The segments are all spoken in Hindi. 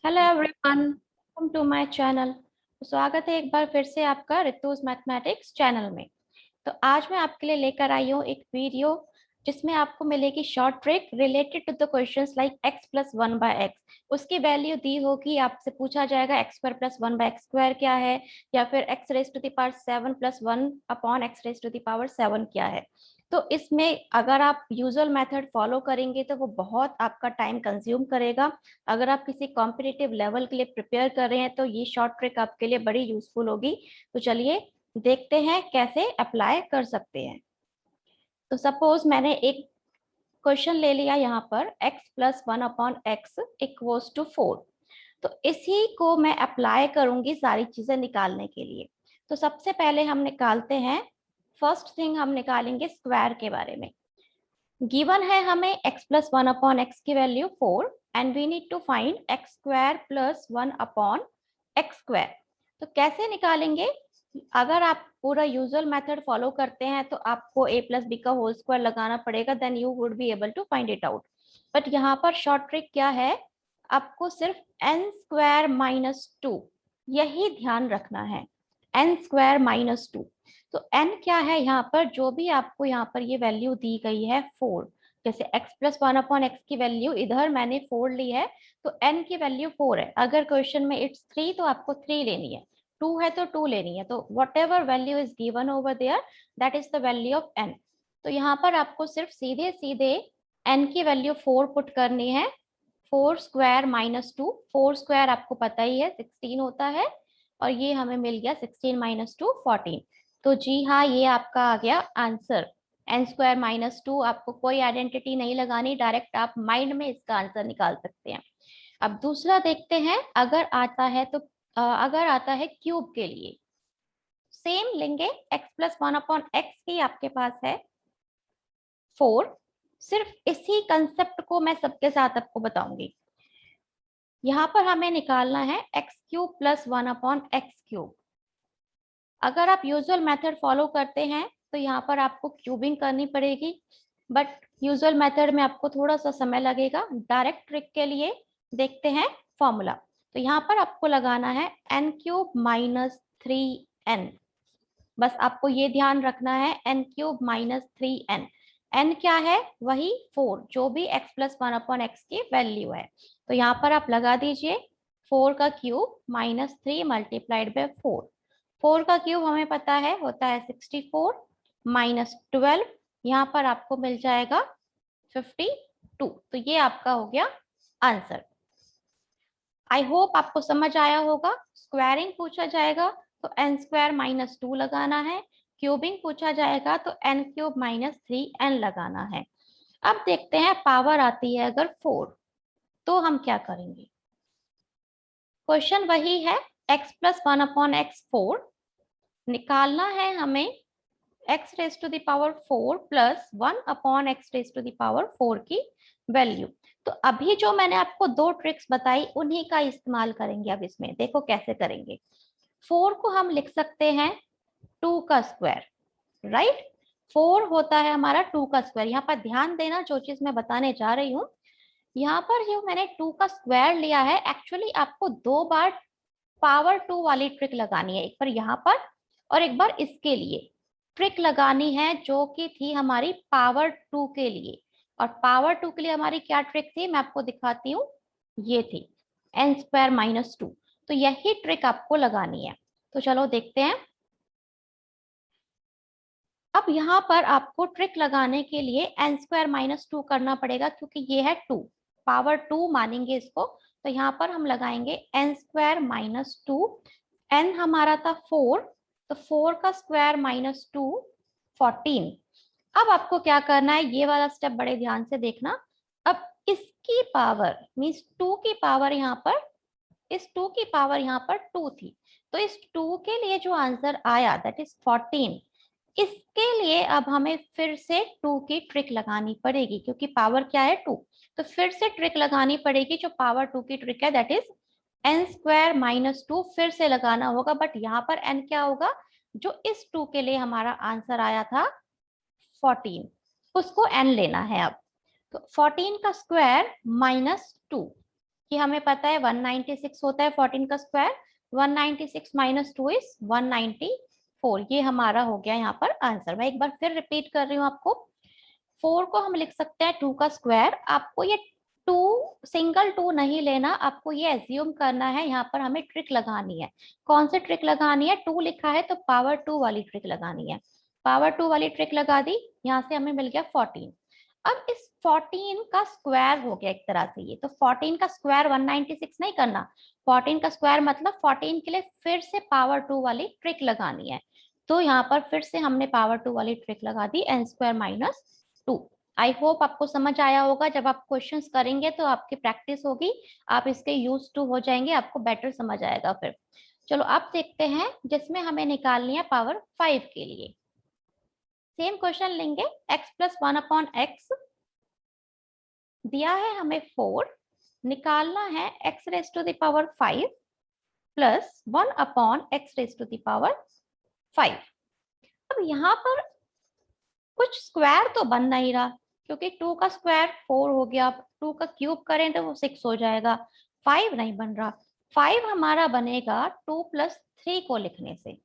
Hello everyone, welcome to my channel. स्वागत है एक बार फिर से आपका रितुज मैथमेटिक्स चैनल में। तो आज मैं आपके लिए लेकर आई हूँ एक वीडियो जिसमें आपको मिलेगी short trick related to the questions like x plus one by x. उसकी वैल्यू दी होगी, आपसे पूछा जाएगा x square plus one by x square क्या है, या फिर x raise to the power seven plus one upon x raise to the power seven क्या है। तो इसमें अगर आप यूजुअल मेथड फॉलो करेंगे तो वो बहुत आपका टाइम कंज्यूम करेगा। अगर आप किसी कॉम्पिटिटिव लेवल के लिए प्रिपेयर कर रहे हैं तो ये शॉर्ट ट्रिक आपके लिए बड़ी यूजफुल होगी। तो चलिए देखते हैं कैसे अप्लाई कर सकते हैं। तो सपोज मैंने एक क्वेश्चन ले लिया यहाँ पर x plus one upon x equals to four. तो इसी को मैं अप्लाई करूंगी सारी चीजें निकालने के लिए। तो सबसे पहले हम निकालते हैं, फर्स्ट थिंग हम निकालेंगे स्क्वायर के बारे में। गिवन है हमें x plus one upon x की value four and we need to find x square plus one upon x square. तो कैसे निकालेंगे? अगर आप पूरा यूजुअल मेथड फॉलो करते हैं तो आपको a प्लस बी का होल स्क्वायर लगाना पड़ेगा, then you would be able to find it out. But यहाँ पर शॉर्ट ट्रिक क्या है, आपको सिर्फ एन स्क्वायर माइनस टू यही ध्यान रखना है, एन स्क्वायर माइनस टू। तो n क्या है यहाँ पर, जो भी आपको यहाँ पर ये वैल्यू दी गई है फोर, जैसे x plus one upon x की वैल्यू इधर मैंने फोर ली है, तो n की वैल्यू फोर है। अगर क्वेश्चन में इट्स थ्री तो आपको थ्री लेनी है, टू है तो टू लेनी है। तो whatever value is given over there that is the value of n। तो यहाँ पर आपको सिर्फ सीधे सीधे n की वैल्यू फोर पुट करनी है। Four square minus to, four square आपको पता ही है 16 होता है, और ये हमें मिल गया 16 माइनस टू 14। तो जी हाँ, ये आपका आ गया answer. N square minus two, आपको कोई आइडेंटिटी नहीं लगानी, डायरेक्ट आप माइंड में इसका आंसर निकाल सकते हैं। अब दूसरा देखते हैं, अगर आता है तो अगर आता है क्यूब के लिए सेम लेंगे। X plus one upon x की आपके पास है फोर। सिर्फ इसी कंसेप्ट को मैं सबके साथ आपको बताऊंगी। यहाँ पर हमें निकालना है x cube plus one upon x cube. अगर आप यूजुअल मेथड फॉलो करते हैं तो यहाँ पर आपको क्यूबिंग करनी पड़ेगी, बट यूजुअल मेथड में आपको थोड़ा सा समय लगेगा। डायरेक्ट ट्रिक के लिए देखते हैं फॉर्मूला। तो यहाँ पर आपको लगाना है n cube minus three n. बस आपको ये ध्यान रखना है, n cube minus three n. N क्या है? वही फोर, जो भी x plus one upon x की वैल्यू है। तो यहाँ पर आप लगा दीजिए फोर का cube minus three multiplied by four. Four का क्यूब हमें पता है होता है 64 माइनस 12, यहाँ पर आपको मिल जाएगा 52। तो ये आपका हो गया आंसर। आई होप आपको समझ आया होगा। स्क्वायरिंग पूछा जाएगा तो एन स्क्वायर माइनस टू लगाना है, क्यूबिंग पूछा जाएगा तो n cube minus three n लगाना है। अब देखते हैं पावर आती है अगर फोर, तो हम क्या करेंगे। क्वेश्चन वही है, x plus one upon x four, निकालना है हमें x raise to the power four plus one upon x raise to the power four की वैल्यू। तो अभी जो मैंने आपको दो ट्रिक्स बताई उन्हीं का इस्तेमाल करेंगे। अब इसमें देखो कैसे करेंगे। फोर को हम लिख सकते हैं टू का स्क्वायर, राइट। फोर होता है हमारा टू का स्क्वायर। यहाँ पर ध्यान देना, जो चीज मैं बताने जा रही हूँ, यहाँ पर जो मैंने टू का स्क्वायर लिया है, एक्चुअली आपको दो बार पावर टू वाली ट्रिक लगानी है, एक बार यहाँ पर और एक बार इसके लिए ट्रिक लगानी है, जो कि थी हमारी पावर टू के लिए। और पावर टू के लिए हमारी क्या ट्रिक थी, मैं आपको दिखाती हूँ। ये थी एन स्क्वायर माइनस टू। तो यही ट्रिक आपको लगानी है। तो चलो देखते हैं। अब यहाँ पर आपको ट्रिक लगाने के लिए एन स्क्वायर माइनस टू करना पड़ेगा, क्योंकि ये है टू, पावर टू मानेंगे इसको। तो यहाँ पर हम लगाएंगे n square minus two. N हमारा था फोर, तो फोर का स्क्वायर माइनस टू 14। अब आपको क्या करना है, ये वाला स्टेप बड़े ध्यान से देखना। अब इसकी पावर मीन्स टू की पावर यहाँ पर, इस टू की पावर यहाँ पर टू थी, तो इस टू के लिए जो आंसर आया दैट इज 14। इसके लिए अब हमें फिर से टू की ट्रिक लगानी पड़ेगी, क्योंकि पावर क्या है टू। तो फिर से ट्रिक लगानी पड़ेगी, जो पावर टू की ट्रिक है that is an square minus to फिर से लगाना होगा। बट यहाँ पर एन क्या होगा, जो इस टू के लिए हमारा आंसर आया था 14, उसको एन लेना है अब। तो 14 का स्क्वायर माइनस टू, कि हमें पता है 196 होता है 14 का स्क्वायर, 196 माइनस 2 इज 194। ये हमारा हो गया यहाँ पर आंसर। मैं एक बार फिर रिपीट कर रही हूँ आपको। 4 को हम लिख सकते हैं 2 का स्क्वायर। आपको ये 2 सिंगल 2 नहीं लेना, आपको ये एज्यूम करना है, यहाँ पर हमें ट्रिक लगानी है। कौन सी ट्रिक लगानी है? 2 लिखा है तो पावर 2 वाली ट्रिक लगानी है। पावर 2 वाली ट्रिक लगा दी, यहाँ से हमें मिल गया 14। अब इस 14 का स्क्वायर हो गया एक तरह से ये, तो 14 का स्क्वायर 196 नहीं करना, 14 का स्क्वायर मतलब 14 के लिए फिर से पावर 2 वाली ट्रिक लगानी है। तो यहाँ पर फिर से हमने पावर 2 वाली ट्रिक लगा दी, n square minus 2। I hope आपको समझ आया होगा। जब आप क्वेश्चंस करेंगे तो आपकी प्रैक्टिस होगी, आप इसके यूज टू हो जाएंगे, आपको बेटर समझ आएगा फिर। चलो अब देखते हैं जिसमें हमें निकालनी है पावर 5 के लिए। सेम क्वेश्चन लेंगे, x प्लस 1 अपॉन एक्स दिया है हमें 4, निकालना है x raise to the power 5 plus 1 upon x raise to the power 5। अब यहाँ पर कुछ स्क्वायर तो बन नहीं रहा, क्योंकि 2 का स्क्वायर 4 हो गया, 2 का क्यूब करें तो वो 6 हो जाएगा, 5 नहीं बन रहा। 5 हमारा बनेगा 2 प्लस 3 को लिखने से।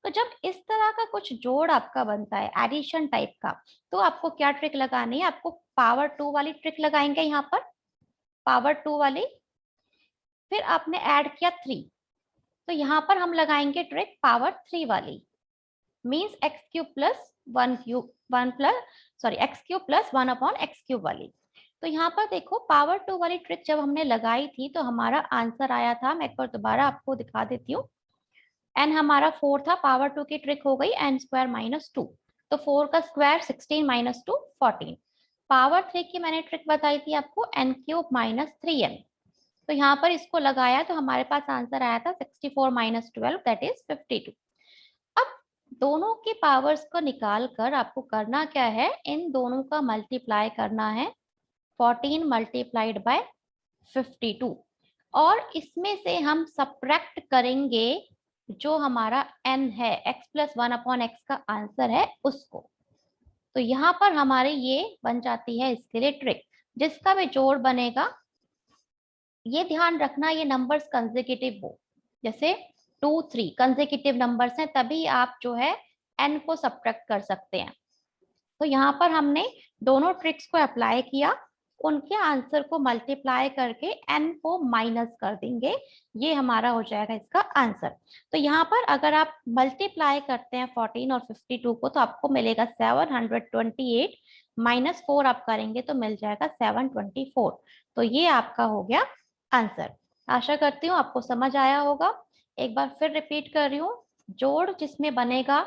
तो जब इस तरह का कुछ जोड़ आपका बनता है एडिशन टाइप का, तो आपको क्या ट्रिक लगानी है? आपको पावर 2 वाली ट्रिक लगाएंगे यहाँ पर, पावर 2 वाली। फिर आपने ऐड किया 3, तो यहाँ पर हम लगाएंगे ट्रिक पावर 3 वाली, means x cube plus 1 cube 1 plus sorry x cube plus 1 upon x cube वाली। तो यहाँ पर देखो पावर 2 वाली ट्रिक जब हमने लगाई थी तो हमारा आंसर आया था, मैं एक बार दोबारा आपको दिखा देती हूँ। एन हमारा 4 था, पावर 2 की ट्रिक हो गई एन स्क्वायर माइनस 2, तो 4 का स्क्वायर 16 माइनस 2 14। पावर 3 की मैंने ट्रिक बताई थी आपको, एन क्यूब माइनस 3n। तो यहाँ पर इसको लगाया तो हमारे पास आंसर आया था 64 माइनस 12 दैट इज 52। अब दोनों की पावर्स को निकाल कर आपको करना क्या है? इन दोनों का मल्टीप्लाई करना है, 14 मल्टीप्लाइड बाय 52, और इसमें से हम सब्ट्रैक्ट करेंगे जो हमारा n है, x प्लस 1 अपॉन एक्स का आंसर है उसको। तो यहाँ पर हमारे ये बन जाती है इसके लिए ट्रिक, जिसका भी जोड़ बनेगा, ये ध्यान रखना ये नंबर्स कंसेक्यूटिव हो, जैसे 2 3 कंसेक्यूटिव नंबर्स हैं तभी आप जो है n को सब्ट्रैक्ट कर सकते हैं। तो यहाँ पर हमने दोनों ट्रिक्स को अप्लाई किया, उनके आंसर को मल्टीप्लाई करके n को माइनस कर देंगे, ये हमारा हो जाएगा इसका आंसर। तो यहाँ पर अगर आप मल्टीप्लाई करते हैं 14 और 52 को तो आपको मिलेगा 728, माइनस 4 आप करेंगे तो मिल जाएगा 724। तो ये आपका हो गया आंसर। आशा करती हूँ आपको समझ आया होगा। एक बार फिर रिपीट कर रही हूँ, जोड़ जिसमें बनेगा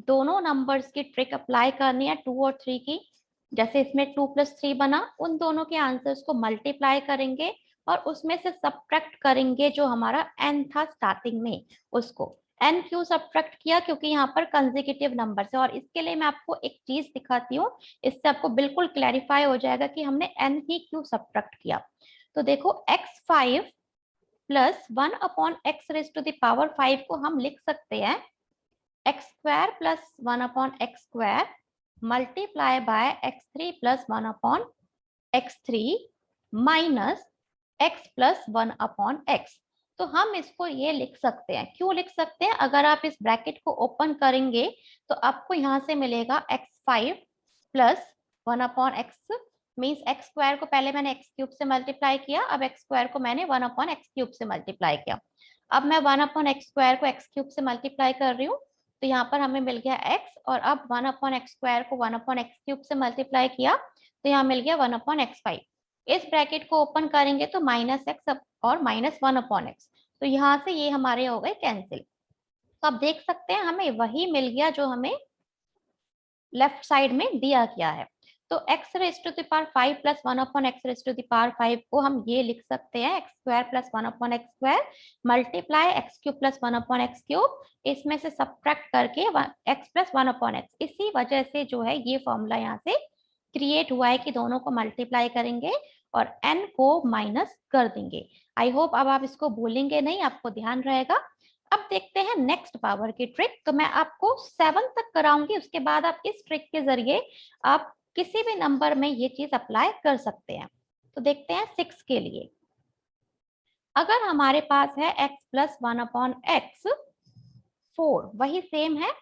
दोनों नंबर्स की ट्रिक अप्लाई करनी है 2 और 3 की। जैसे इसमें 2 प्लस 3 बना, उन दोनों के आंसर्स को मल्टीप्लाई करेंगे और उसमें से सब्ट्रैक्ट करेंगे जो हमारा n था स्टार्टिंग में उसको। n क्यों सब्ट्रैक्ट किया? क्योंकि यहाँ पर कंसेक्यूटिव नंबर है, और इसके लिए मैं आपको एक चीज दिखाती हूँ, इससे आपको बिल्कुल क्लैरिफाई हो जाएगा कि हमने n ही क्यों सब्ट्रैक्ट किया। तो देखो x5 plus 1 upon x raise to the power 5 को हम लिख सकते हैं x square plus 1 upon x square multiply by x3 plus 1 upon x3 minus x plus 1 upon x। तो हम इसको ये लिख सकते हैं, क्यों लिख सकते हैं? अगर आप इस ब्रैकेट को ओपन करेंगे तो आपको यहाँ से मिलेगा x5 plus 1 upon x, means x square को पहले मैंने एक्स क्यूब से मल्टीप्लाई किया, अब एक्स स्क्वायर को मैंने 1 अपॉन एक्स क्यूब से मल्टीप्लाई किया। अब मैं 1 अपॉन एक्स स्क्वायर को एक्स क्यूब से मल्टीप्लाई कर रही हूँ, तो यहाँ पर हमें मिल गया x, और अब 1 अपॉन एक्स स्क्वायर को 1 अपॉन एक्स क्यूब से मल्टीप्लाई किया तो यहाँ मिल गया 1 अपॉन एक्स 5। इस ब्रैकेट को ओपन करेंगे तो माइनस एक्स और माइनस 1 अपॉन एक्स, तो यहाँ से ये हमारे हो गए कैंसिल। तो आप देख सकते हैं हमें वही मिल गया जो हमें लेफ्ट साइड में दिया गया है। तो x raise to the power 5 plus 1 upon x raise to the power 5 को हम ये लिख सकते हैं x square plus 1 upon x square multiply x cube plus 1 upon x cube, इसमें से सब्ट्रैक्ट करके x प्लस 1 अपॉन एक्स। इसी वजह से जो है ये फॉर्मूला यहाँ से क्रिएट हुआ है कि दोनों को मल्टीप्लाई करेंगे और n को माइनस कर देंगे। आई होप अब आप इसको भूलेंगे नहीं, आपको ध्यान रहेगा। अब देखते हैं नेक्स्ट पावर की ट्रिक। तो मैं आपको 7 तक कराऊंगी, उसके बाद आप इस ट्रिक के जरिए आप किसी भी नंबर में ये चीज अप्लाई कर सकते हैं। तो देखते हैं 6 के लिए। अगर हमारे पास है x प्लस 1/x 4, वही सेम है,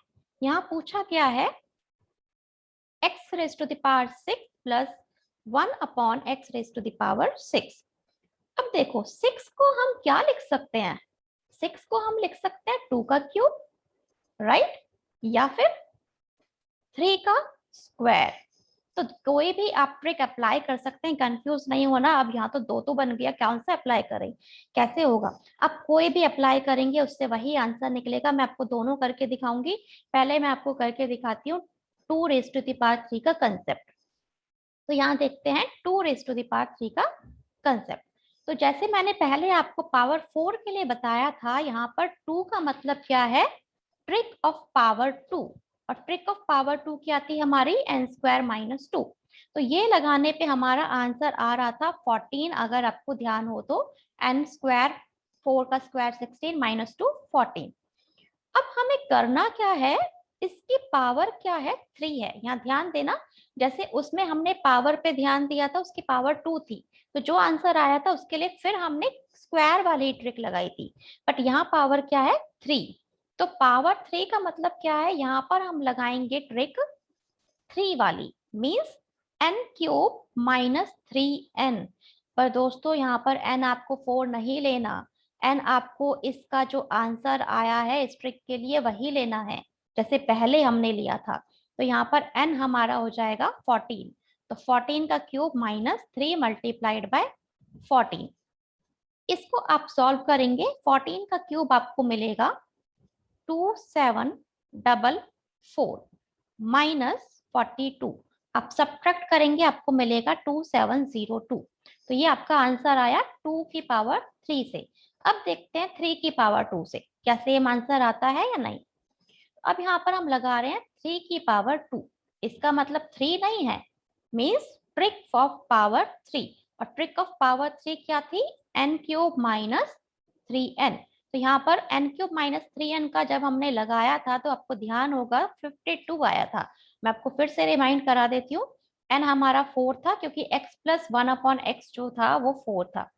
यहाँ पूछा क्या है x raise to the power 6 plus 1/x raise to the power 6। अब देखो 6 को हम क्या लिख सकते हैं, 6 को हम लिख सकते हैं 2 का क्यूब, राइट, या फिर 3 का स्क्वायर। तो कोई भी आप ट्रिक अप्लाई कर सकते हैं, कंफ्यूज नहीं होना। अब यहाँ तो दो बन गया, कौन सा अप्लाई करें, कैसे होगा। अब कोई भी अप्लाई करेंगे उससे वही आंसर निकलेगा। मैं आपको दोनों करके दिखाऊंगी। पहले मैं आपको करके दिखाती हूँ 2 रेज टू द पावर 3 का कंसेप्ट। तो यहाँ देखते हैं 2 रेज टू द पावर 3 का कंसेप्ट। तो जैसे मैंने पहले आपको पावर 4 के लिए बताया था, यहाँ पर 2 का मतलब क्या है, ट्रिक ऑफ पावर 2। और ट्रिक ऑफ पावर 2 क्या थी हमारी, n स्क्वायर माइनस 2। तो ये लगाने पे हमारा आंसर आ रहा था 14। अगर आपको ध्यान हो तो n स्क्वायर, 4 का स्क्वायर 16 माइनस 2 14। अब हमें करना क्या है, इसकी पावर क्या है, 3 है। यहाँ ध्यान देना, जैसे उसमें हमने पावर पे ध्यान दिया था, उसकी पावर 2 थी, तो जो आंसर आया था उसके लिए फिर हमने स्क्वायर वाली ट्रिक लगाई थी। बट यहाँ पावर क्या है, 3। तो पावर 3 का मतलब क्या है, यहाँ पर हम लगाएंगे ट्रिक 3 वाली, means n cube minus 3n। पर दोस्तों यहाँ पर n आपको 4 नहीं लेना, n आपको इसका जो आंसर आया है इस ट्रिक के लिए वही लेना है, जैसे पहले हमने लिया था। तो यहाँ पर n हमारा हो जाएगा 14। तो 14 का क्यूब माइनस 3 मल्टीप्लाइड बाय 14। इसको आप सॉल्व करेंगे, 14 का क्यूब आपको मिलेगा 2744 माइनस 42। आप सब्ट्रैक्ट करेंगे, आपको मिलेगा 2702। तो ये आपका आंसर आया 2 की पावर 3 से। अब देखते हैं 3 की पावर 2 से क्या सेम आंसर आता है या नहीं। अब यहाँ पर हम लगा रहे हैं 3 की पावर 2, इसका मतलब 3 नहीं है, मीन्स ट्रिक ऑफ पावर 3। और ट्रिक ऑफ पावर 3 क्या थी, n क्यूब माइनस 3n। तो यहाँ पर n क्यूब माइनस 3n का जब हमने लगाया था तो आपको ध्यान होगा 52 आया था। मैं आपको फिर से रिमाइंड करा देती हूँ, n हमारा 4 था क्योंकि x प्लस 1/x जो था वो 4 था।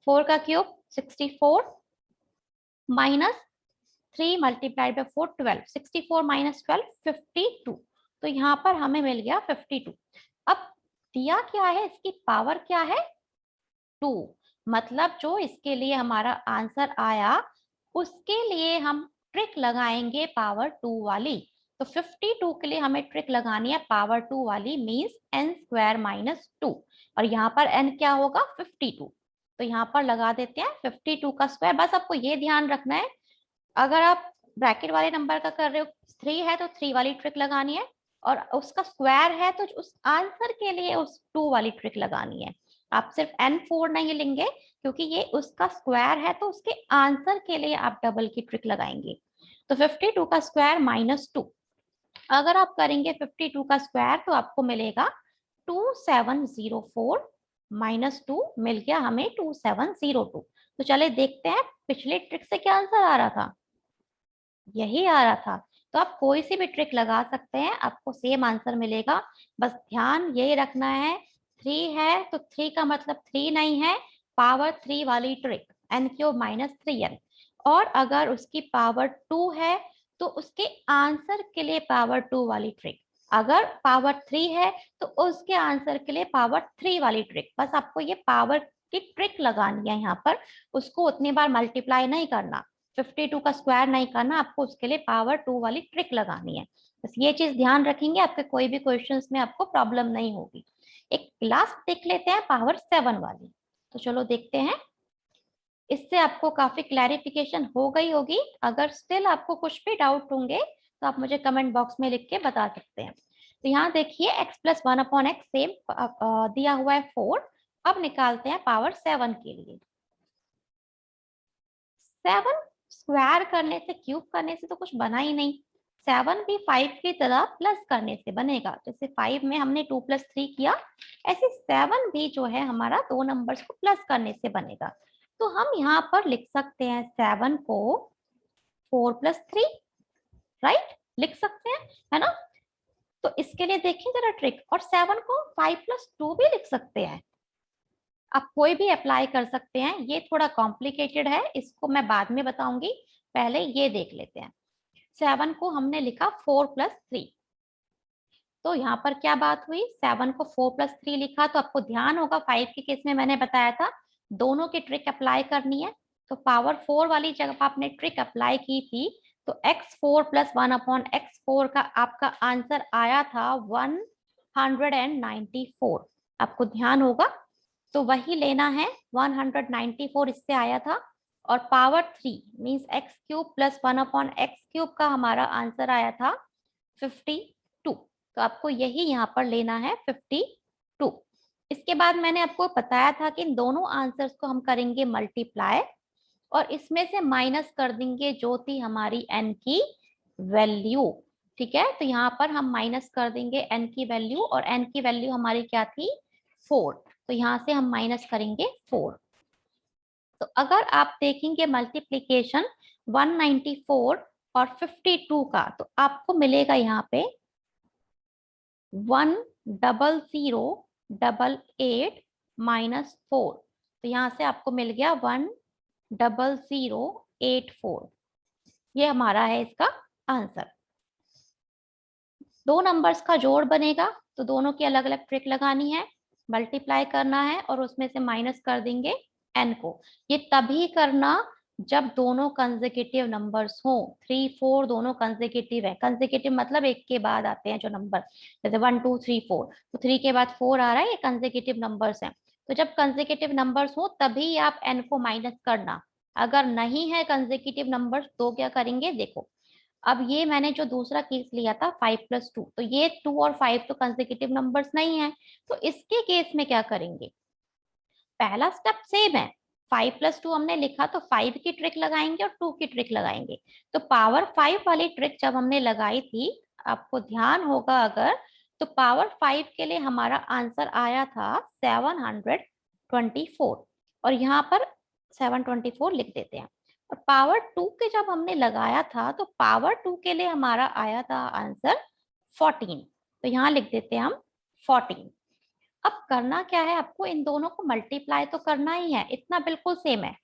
4 का cube 64 minus 3 multiplied by 4 12, 64 minus 12 52। तो यहाँ पर हमें मिल गया 52। अब दिया क्या है, इसकी पावर क्या है, 2। मतलब जो इसके लिए हमारा आंसर आया उसके लिए हम ट्रिक लगाएंगे पावर 2 वाली। तो 52 के लिए हमें ट्रिक लगानी है पावर 2 वाली, मीन्स n स्क्वायर माइनस 2। और यहाँ पर n क्या होगा, 52। तो यहाँ पर लगा देते हैं 52 का स्क्वायर। बस आपको ये ध्यान रखना है, अगर आप ब्रैकेट वाले नंबर का कर रहे हो 3 है तो 3 वाली ट्रिक लगानी है, और उसका स्क्वायर है तो उस आंसर के लिए उस 2 वाली ट्रिक लगानी है। आप सिर्फ n4 नहीं लेंगे क्योंकि ये उसका स्क्वायर है, तो उसके आंसर के लिए आप डबल की ट्रिक लगाएंगे। तो 52 का स्क्वायर माइनस 2, अगर आप करेंगे 52 का स्क्वायर तो आपको मिलेगा 2704 माइनस 2, मिल गया हमें 2702। तो चले देखते हैं पिछले ट्रिक से क्या आंसर आ रहा था, यही आ रहा था। तो आप कोई सी भी ट्रिक लगा सकते हैं, आपको सेम आंसर मिलेगा। बस ध्यान यही रखना है, 3 है तो 3 का मतलब 3 नहीं है, पावर 3 वाली trick n cube minus 3n। और अगर उसकी पावर 2 है तो उसके आंसर के लिए पावर 2 वाली ट्रिक। अगर पावर 3 है तो उसके आंसर के लिए पावर 3 वाली ट्रिक। बस आपको ये पावर की ट्रिक लगानी है, यहाँ पर उसको उतनी बार मल्टीप्लाई नहीं करना, 52 का स्क्वायर नहीं करना, आपको उसके लिए पावर 2 वाली ट्रिक लगानी है। बस ये चीज ध्यान रखेंगे, आपके कोई भी क्वेश्चंस में आपको प्रॉब्लम नहीं होगी। एक लास्ट देख लेते हैं पावर 7 वाली। तो चलो देखते हैं, इससे आपको काफी क्लैरिफिकेशन हो गई होगी। अगर स्टिल आपको कुछ भी डाउट होंगे तो आप मुझे कमेंट बॉक्स में लिख के बता सकते हैं। तो यहाँ देखिए x प्लस 1/x सेम दिया हुआ है 4। अब निकालते हैं पावर 7 के लिए। 7 स्क्वायर करने से, क्यूब करने से तो कुछ बना ही नहीं। 7 भी 5 की तरह प्लस करने से बनेगा, जैसे 5 में हमने 2 प्लस 3 किया, ऐसे 7 भी जो है हमारा दो नंबर्स को प्लस करने से बनेगा। तो हम यहाँ पर लिख सकते हैं 7 को 4 प्लस 3, राइट, लिख सकते हैं, है ना। तो इसके लिए देखिए जरा ट्रिक, और 7 को 5 प्लस 2 भी लिख सकते हैं। आप कोई भी अप्लाई कर सकते हैं, ये थोड़ा कॉम्प्लिकेटेड है, इसको मैं बाद में बताऊंगी, पहले ये देख लेते हैं। 7 को हमने लिखा 4 + 3, तो यहाँ पर क्या बात हुई, 7 को 4 + 3 लिखा, तो आपको ध्यान होगा 5 के केस में मैंने बताया था दोनों की ट्रिक अप्लाई करनी है। तो पावर 4 वाली जगह आपने ट्रिक अप्लाई की थी, तो x4 + 1/x4 का आपका आंसर आया था 194। आपको ध्यान होगा, तो वही लेना है, 194 इससे आया था। और पावर 3 मीन्स x³ + 1/x³ का हमारा आंसर आया था 52। तो आपको यही यहाँ पर लेना है 52। इसके बाद मैंने आपको बताया था कि इन दोनों आंसर्स को हम करेंगे मल्टीप्लाई, और इसमें से माइनस कर देंगे जो थी हमारी n की वैल्यू। ठीक है, तो यहाँ पर हम माइनस कर देंगे n की वैल्यू, और n की वैल्यू हमारी क्या थी, 4। तो यहाँ से हम माइनस करेंगे 4। तो अगर आप देखेंगे मल्टीप्लीकेशन 194 और 52 का, तो आपको मिलेगा यहाँ पे 10088 -4। तो यहाँ से आपको मिल गया 10084। ये हमारा है इसका आंसर। दो नंबर्स का जोड़ बनेगा, तो दोनों की अलग अलग ट्रिक लगानी है, मल्टीप्लाई करना है और उसमें से माइनस कर देंगे n को। ये तभी करना जब दोनों कंसेक्यूटिव नंबर्स हो, 3 4 दोनों कंसेक्यूटिव है। कंसेक्यूटिव मतलब एक के बाद आते हैं जो नंबर, जैसे 1 2 3 4, तो 3 के बाद 4 आ रहा है, ये कंसेक्यूटिव नंबर्स हैं। तो जब कंसेक्यूटिव नंबर्स हो तभी आप n को माइनस करना। अगर नहीं है कंसेक्यूटिव नंबर्स तो क्या करेंगे, देखो अब ये मैंने जो दूसरा केस लिया था 5 + 2, तो ये 2 और 5 तो कंसेक्यूटिव नंबर्स नहीं है, तो इसके केस में क्या करेंगे, पहला स्टेप सेम है। 5 + 2 हमने लिखा, तो 5 की ट्रिक लगाएंगे और 2 की ट्रिक लगाएंगे। तो पावर 5 वाली ट्रिक जब हमने लगाई थी, आपको ध्यान होगा अगर, तो पावर 5 के लिए हमारा आंसर आया था 724, और यहाँ पर 724 लिख देते हैं। और पावर 2 के जब हमने लगाया था, तो पावर 2 के लिए हमारा आया था आंसर 14, तो यहाँ लिख देते हैं हम 14। अब करना क्या है, आपको इन दोनों को मल्टीप्लाई तो करना ही है, इतना बिल्कुल सेम है।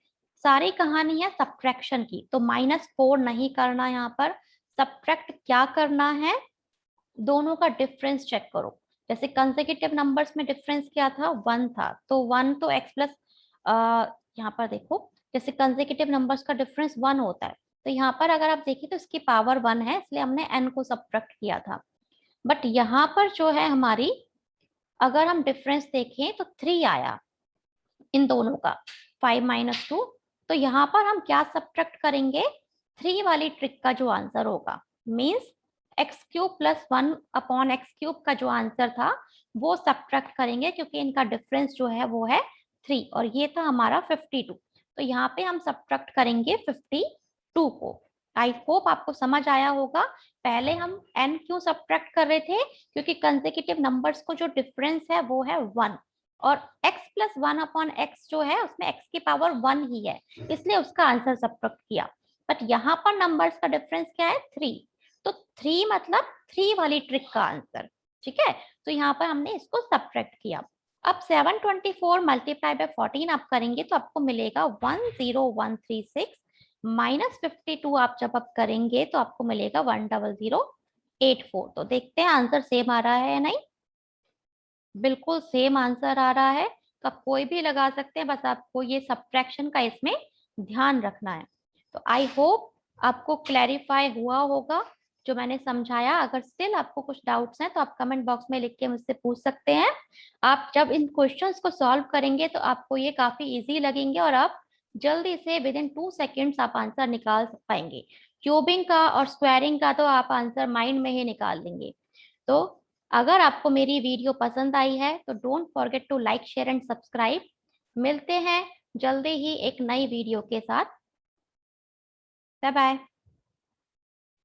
सारी कहानी है सब्ट्रैक्शन की, तो -4 नहीं करना, यहाँ पर सब्ट्रैक्ट क्या करना है, दोनों का डिफरेंस चेक करो। जैसे कंसेक्यूटिव नंबर्स में डिफरेंस क्या था, 1 था, तो 1 तो x प्लस, यहाँ पर देखो जैसे कंसेक्यूटिव नंबर्स का डिफरेंस 1 होता है, तो यहाँ पर अगर आप देखिए तो इसकी पावर 1 है, इसलिए हमने n को सब्ट्रैक्ट किया था। बट यहाँ पर जो है हमारी, अगर हम डिफरेंस देखें तो 3 आया इन दोनों का, 5 - 2। तो यहाँ पर हम क्या सब्ट्रैक्ट करेंगे, 3 वाली ट्रिक का जो आंसर होगा, मीन्स x³ + 1/x³ का जो आंसर था वो सब्ट्रैक्ट करेंगे, क्योंकि इनका डिफरेंस जो है वो है 3, और ये था हमारा 52। तो यहाँ पे हम सब्ट्रैक्ट करेंगे 52 को। आई होप आपको समझ आया होगा। पहले हम n क्यों सब्ट्रैक्ट कर रहे थे, क्योंकि कंसेक्यूटिव नंबर्स को जो डिफरेंस है वो है 1, और x + 1/x जो है उसमें x की पावर 1 ही है, इसलिए उसका आंसर सब्ट्रैक्ट किया। बट यहाँ पर नंबर्स का डिफरेंस क्या है, 3, तो 3 मतलब 3 वाली ट्रिक का आंसर। ठीक है, तो यहाँ पर हमने इसको सब्ट्रैक्ट किया। अब 724 × 14 आप करेंगे तो आपको मिलेगा 10136, -52 आप जब आप करेंगे तो आपको मिलेगा 10084। तो देखते हैं आंसर सेम आ रहा है या नहीं। बिल्कुल सेम आंसर आ रहा है, तो आप कोई भी लगा सकते हैं, बस आपको ये सब्ट्रैक्शन का इसमें ध्यान रखना है। तो आई होप आपको क्लैरिफाई हुआ होगा जो मैंने समझाया। अगर स्टिल आपको कुछ डाउट्स हैं तो आप कमेंट बॉक्स में लिख के मुझसे पूछ सकते हैं। आप जब इन क्वेश्चंस को सॉल्व करेंगे तो आपको ये काफी इजी लगेंगे, और आप जल्दी से विदिन 2 सेकेंड्स आप आंसर निकाल पाएंगे। क्यूबिंग का और स्क्वायरिंग का तो आप आंसर माइंड में ही निकाल देंगे। तो अगर आपको मेरी वीडियो पसंद आई है तो don't forget to like share and subscribe. मिलते हैं जल्दी ही एक नई वीडियो के साथ। Bye bye.